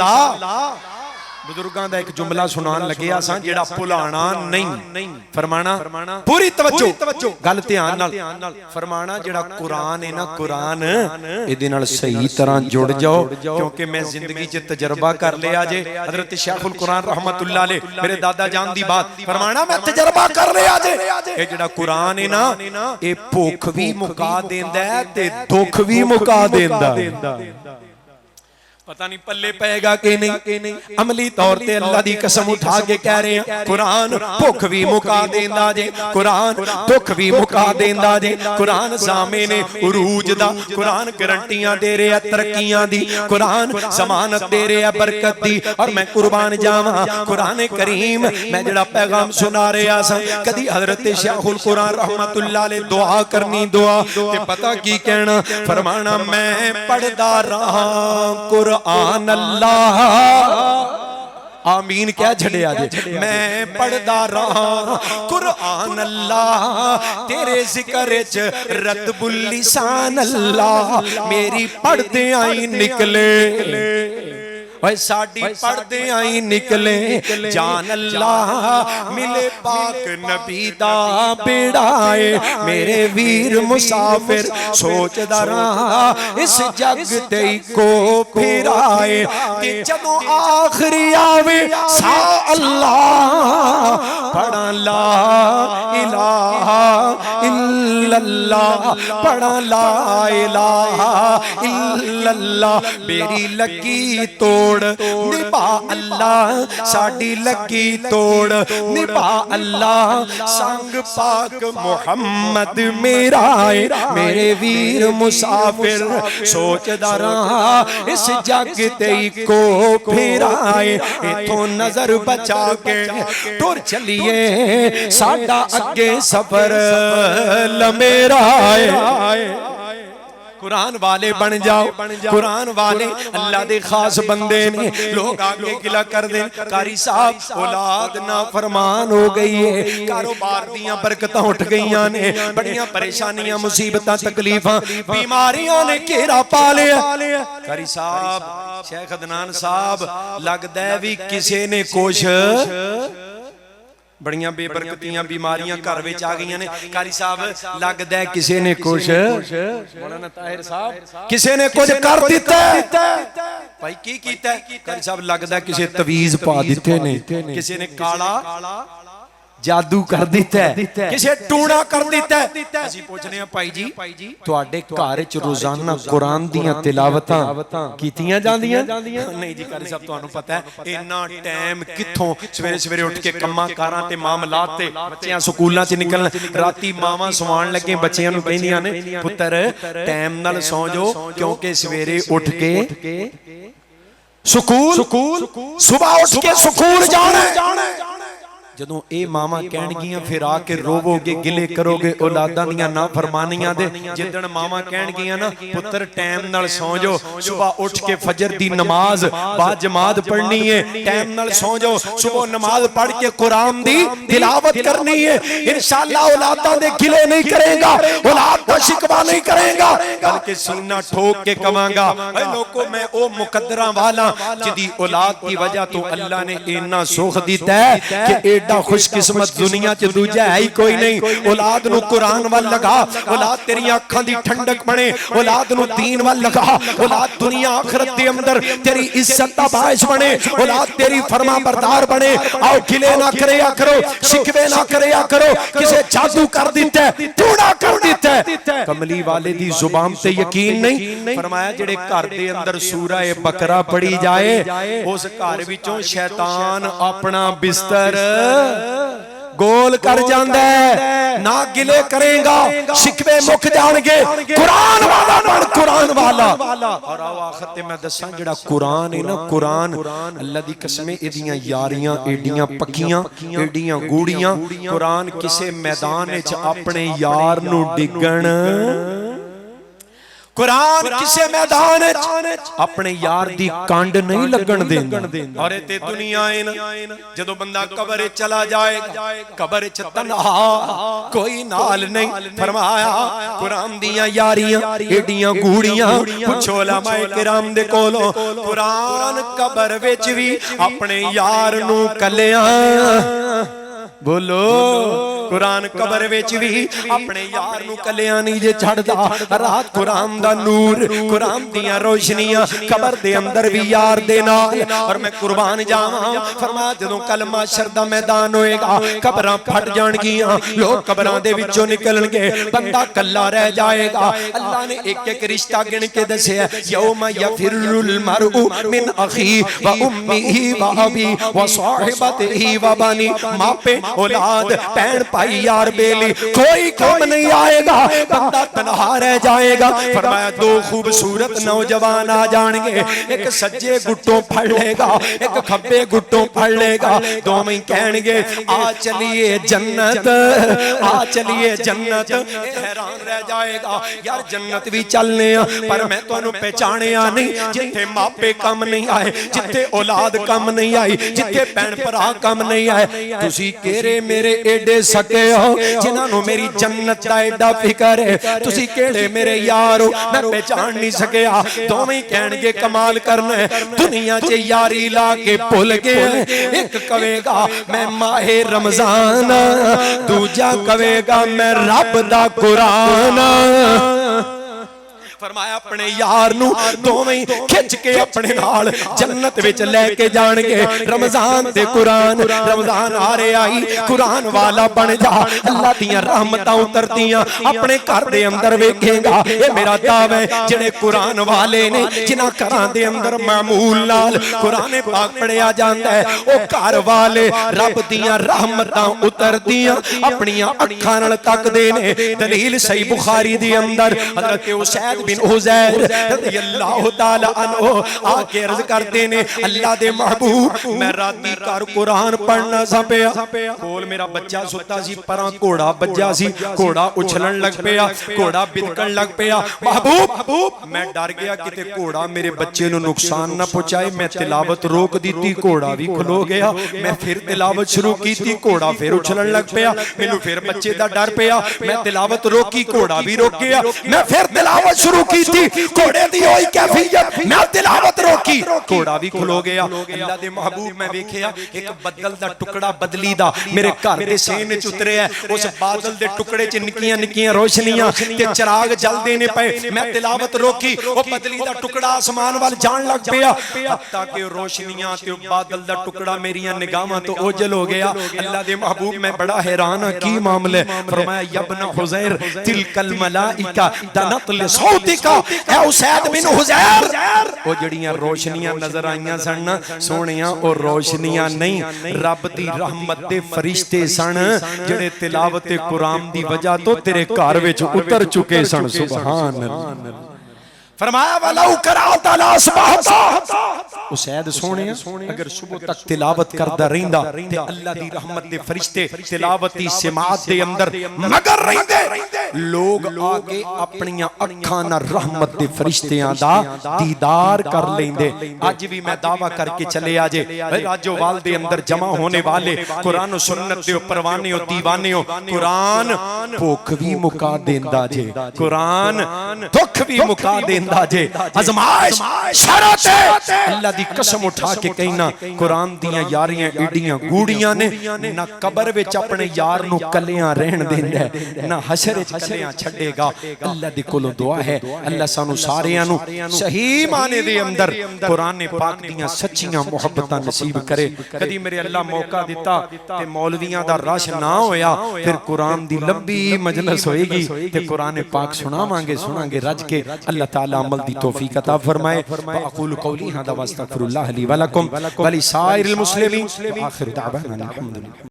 शामिला बुजुर्गों का एक जुमला सुनान लगे असां जेड़ा भुलाना नहीं फरमाना पूरी तवज्जो गल ध्यान नाल फरमाना जेड़ा कुरान है ना कुरान इहदे नाल सही तरह जुड़ जाओ क्योंकि मैं जिंदगी च तजर्बा कर लिया जे हजरत शेखुल कुरान रहमतुल्लाह अलैह मेरे दादा जान दी बात फरमाना मैं तजर्बा कर लिया जे ये जेड़ा कुरान है ना ये भुख भी मुका देंदा है ते दुख भी मुका देंदा पता नहीं पल्ले पेगा कि नहीं अमली तौर ते अल्लाह दी कसम उठा के कह रहे हैं कुरान भुख भी मुका देंदा जे कुरान दुख भी मुका देंदा जे कुरान जामे ने उरूज दा कुरान गारंटियां दे रहा है तरक्कियां दी कुरान जमानत दे रहा है बरकत दी और मैं कुर्बान जावां कुरान करीम मैं जेड़ा पैगाम सुना रहा सा कदी हजरत शेखुल कुरान रहमतुल्लाह अलैह दुआ करनी दुआ ते पता की कहना फरमाना मैं पढ़दा रहा कुरान अल्लाह आमीन क्या छड़िया जे मैं पढ़दा रहा कुरान अल्लाह तेरे जिक्र च रतबुल लिसान अल्लाह मेरी पढ़दे आई निकले ओए साडी पढ़दे आई निकले जान अल्लाह मिले पाक नबी दा बेड़ाए मेरे वीर मुसाफिर सोचदा रहा इस जग ते को फिराए ते जदों आखिरी आवे सा अल्लाह पढ़ा ला इलाहा इल्लल्लाह पढ़ा ला इलाहा इल्लल्लाह मेरी लगी तो निभा अल्लाह साडी लगी तोड़ निभा अल्लाह संग पाक मुहम्मद मेरा मेरे वीर मुसाफिर सोचदा रहा इस जग ते को फिराए इथों नजर बचा के टुर चलिए साडा अगे सफर लमेरा कुरान वाले बन जाओ कुरान वाले अल्लाह दे खास बंदे ने लोग आगे गिला कर दे कारी साहब औलाद ना फरमान हो गई है कारोबार दियां बरकतां उठ गईयां ने बड़ियां परेशानियां मुसीबतां तकलीफां बीमारियां ने घेरा पा लिया कारी साहब शेख अदनान साहब लगदा है भी किसी ने कुछ बड़ियां बेबरकतियां बीमारियां घर विच आ गईयां ने कारी साहब लगदा है किसी ने कुछ मौलाना ताहिर साहब किसी ने कुछ कर दिता भाई की कीता कारी साहब लगदा है किसी तवीज पा दिते ने किसी ने काला जादू कर दिता है किसी टूणा कर दिता है असीं पूछने आ भाई जी तुहाडे घर च रोजाना कुरान दियां तिलावतां कीतियां जांदियां नहीं जी कारी साहब तुहानू पता है इन्ना टाइम कित्थों सवेरे सवेरे उठ के कम्मां कारां ते मामलात ते बच्चियां स्कूलां च निकलण राती मावां सवाण लगे बच्चियां नू कहंदियां ने पुत्तर टाइम नाल सौ जाओ क्योंकि सवेरे उठ के स्कूल सुबह उठ के स्कूल जाना जदों ए मामा कहणगियां फिर आके रोवोगे गिले करोगे औलादां दियां ना फरमानियां दे जिदण मामा कहणगियां ना पुत्र टाइम नाल सौ जाओ सुबह उठ के फजर दी नमाज बा जमात पढ़नी है टाइम नाल सौ जाओ सुबह नमाज पढ़ के कुरान दी तिलावत करनी है इंशाअल्लाह औलादां दे गिले नहीं करेगा औलाद का शिकवा नहीं करेगा बल्कि सीना ठोक के कहांगा ए लोगों मैं ओ मुकद्दरां वाला जिदी औलाद की वजह तो अल्लाह ने इन्ना सुख दिता है कि खुशकिस्मत दुनिया च दूजा है ही कोई नहीं औलाद नु कुरान वाल लगा औलाद तेरी आंखां दी ठंडक बने औलाद नु दीन वाल लगा औलाद दुनिया आखिरत दे अंदर तेरी इज्जत दा बाइस बने औलाद तेरी फरमा बरदार बने आओ गिले ना करया करो शिकवे ना करया करो किसे जादू कर दिता है टूणा कर दिता है कमली वाले दी जुबान ते यकीन नहीं फरमाया जेड़े घर दे अंदर सूरा ए बकरा पढ़ी जाए उस घर विचों शैतान अपना बिस्तर गोल कर जांदा है ना गिले करेगा शिकवे मुक जाणगे कुरान वाला बन कुरान वाला और आओ आखिर ते मैं दसां जेड़ा कुरान है ना कुरान अल्लाह दी कसम एदियां यारियां एडियां पक्कियां एडियां गूड़ियां कुरान किसे मैदान विच अपने यार नु डिगण कुरान किसे मैदान अपने यार दी कांड नहीं लगन देंदा। और ते दुनिया है ना जदों बंदा कब्र चला जाएगा, कब्र च तन्हा कोई नाल नहीं। फरमाया कुरान दियां यारियां एडियां गूड़ियां, पुछो उलमाए किराम दे कोलों, कुरान कब्र विच भी अपने यार नू कलिया। बोलो कुरान कब्र विच भी अपने यार नू कलियां नहीं जे छड़दा। रात कुरान दा नूर, कुरान दियां रोशनियां कब्र दे अंदर भी यार दे नाल। और मैं कुर्बान जावां, फरमाया जदों कल माशर दा मैदान होएगा, कब्रां फट जाणगियां, लोग कब्रां दे विचों निकलणगे, बंदा कल्ला रह जाएगा। अल्लाह ने एक एक रिश्ता गिन के दस्या, यौम यफिरुल मरउ मिन अखी व उम्मीही व अबी व साहिबतिही व बनी। मापे औलाद भैन भाई यार बेली कोई काम नहीं आएगा, बंदा तन्हा रह जाएगा। फरमाया दो खूबसूरत नौजवान आ जाएंगे, एक सज्जे गुट्टों फड़ लेगा, एक खब्बे गुट्टों फड़ लेगा। दोवें कहेंगे आ चलिए जन्नत, आ चलिए जन्नत। हैरान रह जाएगा, यार जन्नत भी चलने पर मैं तुहानू पहचानिया नहीं। जिथे मापे कम नहीं आए, जिथे औलाद कम नहीं आई, जिथे भैन भरा कम नहीं आए, तुसी केरे मेरे एडे सके हो जिन्होंने मेरी जन्नत दा एडा फिकर है। तुसी केड़े मेरे यार हो, मैं पहचान नहीं सकिया। दोवें कहणगे कमाल करना है, दुनिया च यारी ला के भुल गए। एक कवेगा मैं माहे रमजान, दूजा कवेगा मैं रब दा कुरान। फरमाया अपने यार नू दोवें खिंच के अपने नाल जन्नत विच लेके जाणगे। रमजान ते कुरान, रमजान आ रहा आई, कुरान वाला बन जा, अल्लाह दियां रहमतां उतरदियां अपने घर दे अंदर वेखेगा। ये मेरा दावा है, जेड़े कुरान वाले ने जिन्हां घरां दे अंदर मामूल नाल कुरान पाक पढ़िया जांदा है, ओ घर वाले रब दियां रहमतां उतरदियां अपनियां अखां नाल तकदे ने। दलील सही बुखारी दे अंदर हज़रत उसैद बिन हुज़ैर रज़ियल्लाहु ताला अन्हु आके अर्ज करते ने, अल्लाह दे महबूब मैं राती घर कुरान पढ़ना सा पिया, कोल मेरा बच्चा सुता सी, परां घोड़ा बज्जा सी, घोड़ा उछलण लग पिया, घोड़ा बिदकण लग पिया। महबूब मैं डर गया किते घोड़ा मेरे बच्चे नू नुकसान ना पहुंचाए। मैं तिलावत रोक दी, घोड़ा भी खलो गया। मैं फिर तिलावत शुरू की, घोड़ा फिर उछलण लग पिया। मैनू फिर बच्चे दा डर पिया, मैं तिलावत रोकी, घोड़ा भी रोक गया। मैं फिर तिलावत शुरू की थी, घोड़े दी होई कैफियत, मैं तिलावत रोकी, घोड़ा भी खलो गया। अल्लाह दे महबूब मैं वेखिया एक बदल दा टुकड़ा बदली दा मेरे घर दे सेन च उतरिया। उस बादल दे टुकड़े च निक्कियां निक्कियां रोशनियां ते चिराग जलदे ने पए। मैं तिलावत रोकी, ओ बदली दा टुकड़ा आसमान वाल जान लग पिया, हत्ता कि रोशनियां ते बादल दा टुकड़ा मेरियां निगाहां तो ओझल हो गया। अल्लाह दे महबूब मैं बड़ा हैरान हां, की मामला? फरमाया यब्न हुज़ैर तिलकल मलाइका दनत लिसौतिका ए उसैद बिन हुज़ैर। ओ जड़ियां रोशनियां नजर आईयां सन ना सोहणियां, ओ रोशनियां नहीं, रब दी रहमत दे फरिश्ते सन जेड़े तिलावत कुरान दी वजह तो तेरे घर विच उतर चुके सन। सुभान अल्लाह। फरमाया वलाउ कराता ला सुबहता, उसैद सोने अगर सुबह तक तिलावत करदा रहिंदा ते अल्लाह दी रहमत दे फरिश्ते तिलावत दी समात दे अंदर मगर रहिंदे। लोग आके अपनियां अखां नाल रहमत दे फरिश्तियां दा दीदार कर लेंदे। अज भी मैं दावा करके चले आजे राजोवाल दे अंदर जमा होने वाले कुरान और सुन्नत दे परवाने और दीवाने हो, कुरान भुख भी मुका देंदा जे, कुरान दुख भी मुका देंदा जे। आजमाइश शरत अल्लाह दी कसम उठा के कहना, कुरान दियां यारियां एडियां गूड़ियां ने, ना कब्र विच अपने यार नू कलियां रहन देंदा है, ना हशर विच कलियां छड्डेगा। अल्लाह दे कोलों दुआ है अल्लाह सानू सारियां नू सही माने दे अंदर कुरान पाक दियां सच्चियां मुहब्बतां नसीब करे। कदी मेरे अल्लाह मौका दिता ते मौलवियां दा रश ना होया, फिर कुरान दी लंबी मजलिस होएगी ते कुरान पाक सुनावांगे रज के। अल्लाह ताला अमल दी तौफीक अता फरमाए। अक़ूलु क़ौली हाज़ा व अस्तग़फ़िरुल्लाह ली व लकुम व लिसाइरिल मुस्लिमीन व आखिर दाअवाना अनिल हम्दुलिल्लाह।